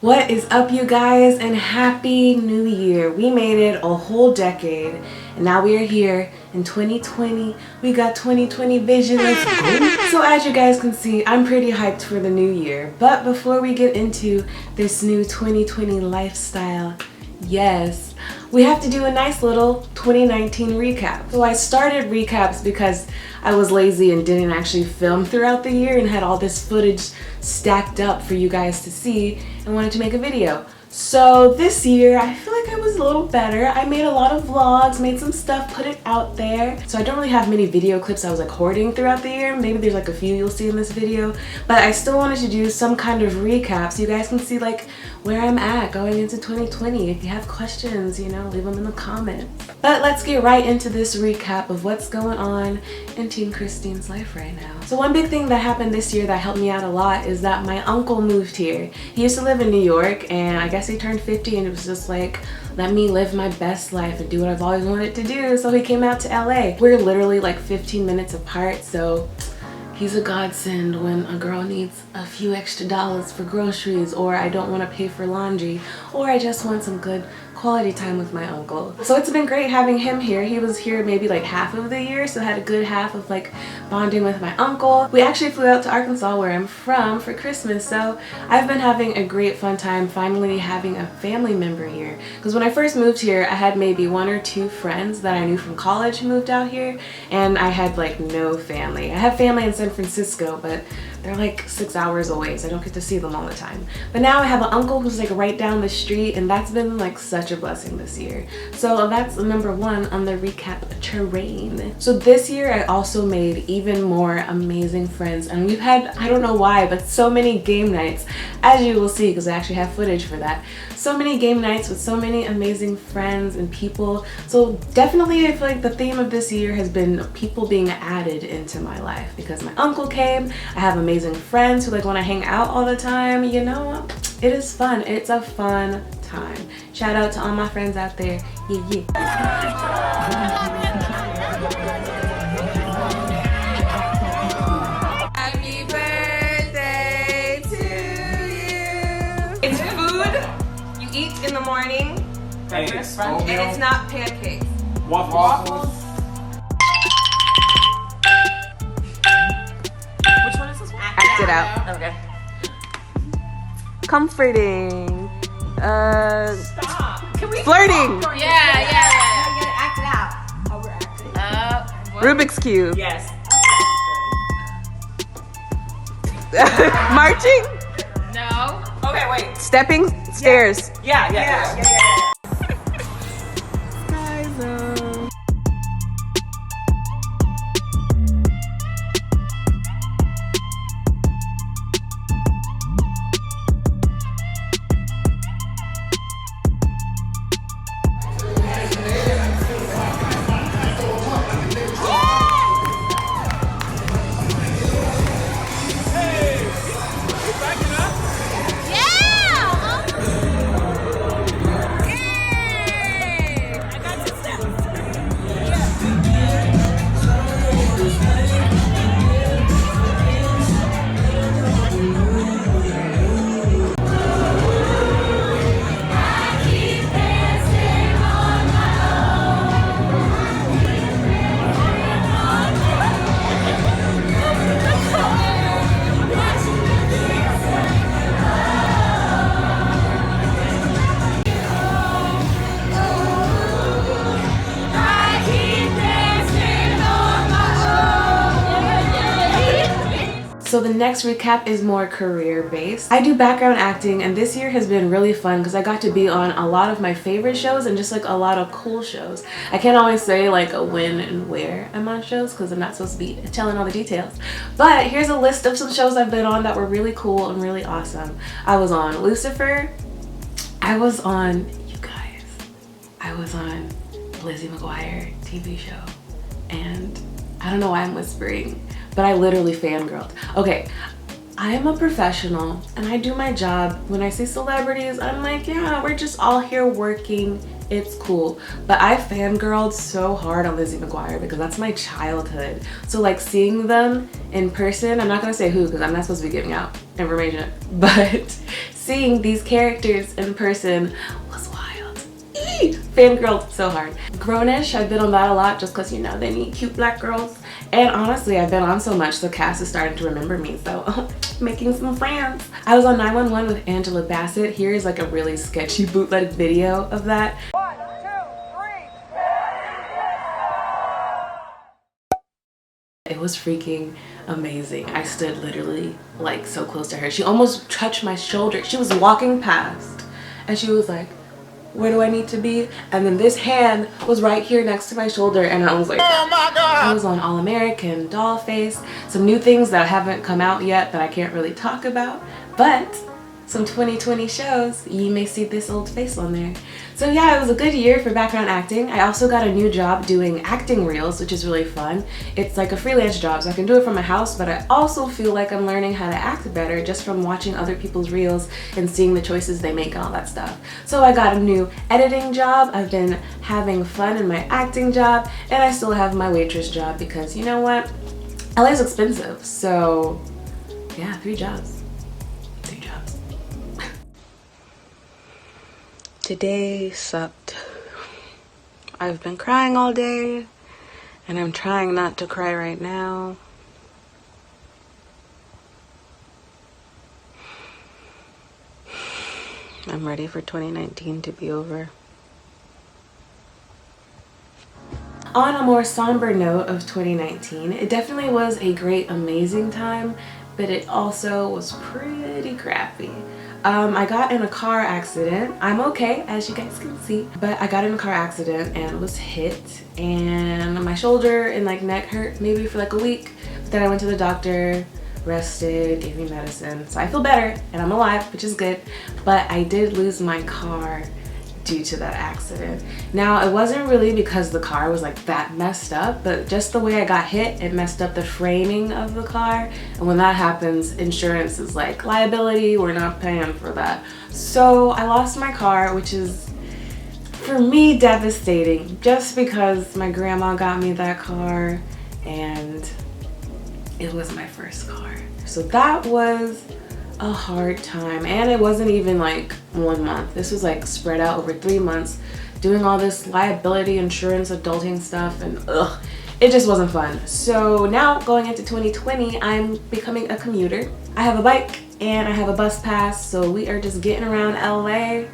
What is up, you guys, and happy new year. We made it a whole decade and now we are here in 2020. We got 2020 vision. Let's go. So as you guys can see, I'm pretty hyped for the new year. But before we get into this new 2020 lifestyle, yes, we have to do a nice little 2019 recap. So I started recaps because I was lazy and didn't actually film throughout the year and had all this footage stacked up for you guys to see and wanted to make a video. So this year, I feel like I was a little better. I made a lot of vlogs, made some stuff, put it out there. So I don't really have many video clips I was like hoarding throughout the year. Maybe there's like a few you'll see in this video, but I still wanted to do some kind of recap so you guys can see like where I'm at going into 2020. If you have questions, you know, leave them in the comments. But let's get right into this recap of what's going on in Team Christine's life right now. So one big thing that happened this year that helped me out a lot is that my uncle moved here. He used to live in New York, and I guess he turned 50 and it was just like, let me live my best life and do what I've always wanted to do. So he came out to LA. We're literally like 15 minutes apart, so he's a godsend when a girl needs a few extra dollars for groceries, or I don't want to pay for laundry, or I just want some good quality time with my uncle. So it's been great having him here. He was here maybe like half of the year, so I had a good half of like bonding with my uncle. We actually flew out to Arkansas, where I'm from, for Christmas, so I've been having a great fun time finally having a family member here. Because when I first moved here, I had maybe one or two friends that I knew from college who moved out here, and I had like no family. I have family in San Francisco, but they're like 6 hours away, so I don't get to see them all the time. But now I have an uncle who's like right down the street, and that's been like such a blessing this year. So that's number one on the recap terrain. So this year I also made even more amazing friends, and we've had, I don't know why, but so many game nights, as you will see because I actually have footage for that. So many game nights with so many amazing friends and people. So definitely I feel like the theme of this year has been people being added into my life because my uncle came. I have amazing friends who like want to hang out all the time. You know, it is fun. It's a fun time. Shout out to all my friends out there. Yeah. Happy birthday to you. It's food you eat in the morning. Pancakes. And it's not pancakes. Waffles. Which one is this one? Act it out. Okay. Comforting. Stop. Can we flirting. Yeah. You gotta act it out. Overacting. Rubik's Cube. Yes. Marching. No. Okay, wait. Stepping stairs. Yeah. Sky zone. So the next recap is more career based. I do background acting, and this year has been really fun because I got to be on a lot of my favorite shows and just like a lot of cool shows. I can't always say like when and where I'm on shows because I'm not supposed to be telling all the details. But here's a list of some shows I've been on that were really cool and really awesome. I was on Lucifer. I was on, you guys, I was on Lizzie McGuire TV show, and I don't know why I'm whispering, but I literally fangirled. Okay, I am a professional and I do my job. When I see celebrities, I'm like, yeah, we're just all here working. It's cool. But I fangirled so hard on Lizzie McGuire because that's my childhood. So like seeing them in person, I'm not gonna say who because I'm not supposed to be giving out information, but seeing these characters in person was wild. Fangirled so hard. Grownish, I've been on that a lot just because, you know, they need cute black girls. And honestly, I've been on so much the cast is starting to remember me, so making some friends. I was on 911 with Angela Bassett. Here is like a really sketchy bootleg video of that. 1, 2, 3. It was freaking amazing. I stood literally like so close to her. She almost touched my shoulder. She was walking past and she was like, where do I need to be? And then this hand was right here next to my shoulder and I was like, oh my god. I was on All American, Dollface, some new things that haven't come out yet that I can't really talk about, but some 2020 shows, you may see this old face on there. So yeah, it was a good year for background acting. I also got a new job doing acting reels, which is really fun. It's like a freelance job, so I can do it from my house, but I also feel like I'm learning how to act better just from watching other people's reels and seeing the choices they make and all that stuff. So I got a new editing job. I've been having fun in my acting job, and I still have my waitress job because you know what? LA is expensive, so yeah, 3 jobs. Today sucked. I've been crying all day and I'm trying not to cry right now. I'm ready for 2019 to be over. On a more somber note of 2019, it definitely was a great, amazing time, but it also was pretty crappy. I got in a car accident. I'm okay, as you guys can see, but I got in a car accident and was hit, and my shoulder and like neck hurt maybe for like a week. But then I went to the doctor, rested, gave me medicine, so I feel better and I'm alive, which is good. But I did lose my car due to that accident. Now, it wasn't really because the car was like that messed up, but just the way I got hit, it messed up the framing of the car. And when that happens, insurance is like, liability, we're not paying for that. So I lost my car, which is, for me, devastating, just because my grandma got me that car and it was my first car. So that was a hard time, and it wasn't even like 1 month. This was like spread out over 3 months, doing all this liability insurance adulting stuff, and it just wasn't fun. So now going into 2020, I'm becoming a commuter. I have a bike and I have a bus pass, so we are just getting around LA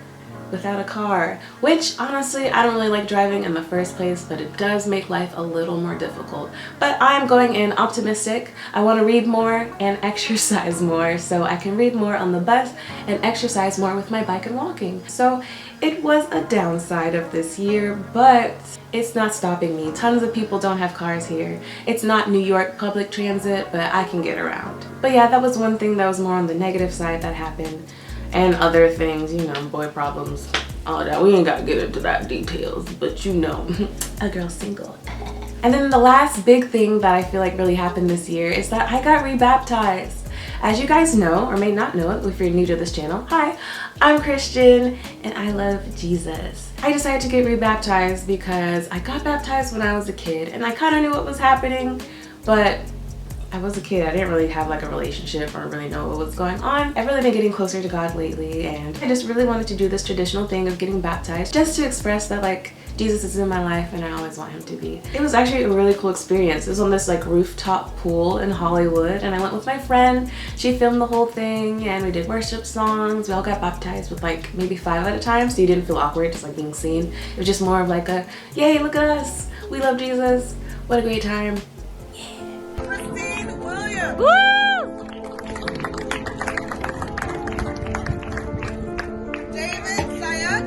without a car, which honestly I don't really like driving in the first place, but it does make life a little more difficult. But I'm going in optimistic. I want to read more and exercise more, so I can read more on the bus and exercise more with my bike and walking. So it was a downside of this year, but it's not stopping me. Tons of people don't have cars here. It's not New York public transit, but I can get around. But yeah, that was one thing that was more on the negative side that happened. And other things, you know, boy problems, all that. We ain't gotta get into that details, but you know, a girl single. And then the last big thing that I feel like really happened this year is that I got rebaptized. As you guys know, or may not know it if you're new to this channel, hi, I'm Christian and I love Jesus. I decided to get rebaptized because I got baptized when I was a kid and I kind of knew what was happening, but I was a kid. I didn't really have like a relationship or really know what was going on. I've really been getting closer to God lately, and I just really wanted to do this traditional thing of getting baptized just to express that like Jesus is in my life and I always want him to be. It was actually a really cool experience. It was on this like rooftop pool in Hollywood, and I went with my friend. She filmed the whole thing and we did worship songs. We all got baptized with like maybe 5 at a time, so you didn't feel awkward just like being seen. It was just more of like a, yay, look at us. We love Jesus. What a great time. Woo! David, Sayed.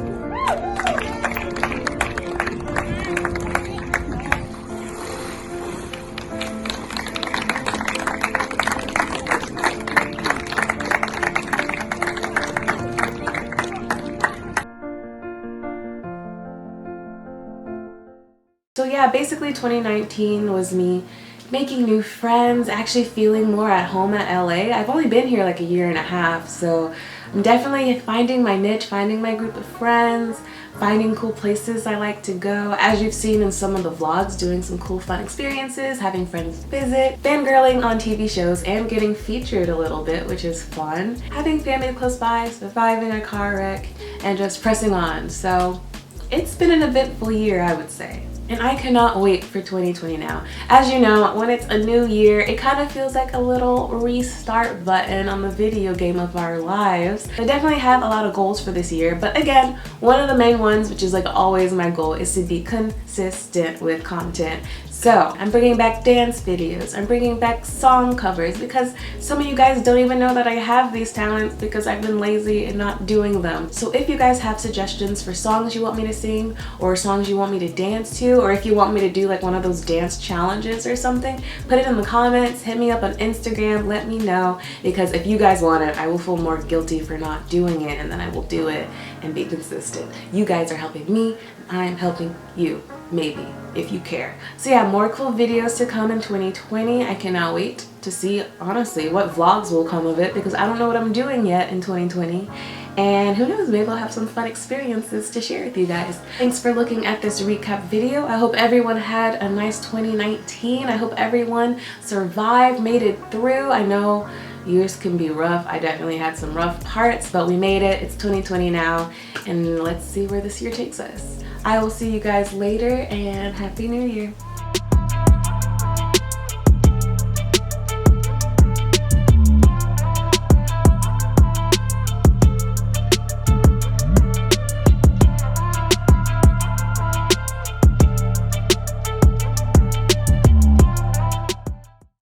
So yeah, basically 2019 was me making new friends, actually feeling more at home at LA. I've only been here like a year and a half, so I'm definitely finding my niche, finding my group of friends, finding cool places I like to go. As you've seen in some of the vlogs, doing some cool fun experiences, having friends visit, fangirling on TV shows, and getting featured a little bit, which is fun. Having family close by, surviving a car wreck, and just pressing on. So it's been an eventful year, I would say. And I cannot wait for 2020 now. As you know, when it's a new year, it kind of feels like a little restart button on the video game of our lives. I definitely have a lot of goals for this year, but again, one of the main ones, which is like always my goal, is to be consistent with content. So I'm bringing back dance videos, I'm bringing back song covers, because some of you guys don't even know that I have these talents because I've been lazy and not doing them. So if you guys have suggestions for songs you want me to sing, or songs you want me to dance to, or if you want me to do like one of those dance challenges or something, put it in the comments, hit me up on Instagram, let me know, because if you guys want it, I will feel more guilty for not doing it, and then I will do it and be consistent. You guys are helping me, and I'm helping you. Maybe, if you care. So yeah, more cool videos to come in 2020. I cannot wait to see, honestly, what vlogs will come of it, because I don't know what I'm doing yet in 2020. And who knows, maybe I'll have some fun experiences to share with you guys. Thanks for looking at this recap video. I hope everyone had a nice 2019. I hope everyone survived, made it through. I know years can be rough. I definitely had some rough parts, but we made it. It's 2020 now, and let's see where this year takes us. I will see you guys later, and Happy New Year.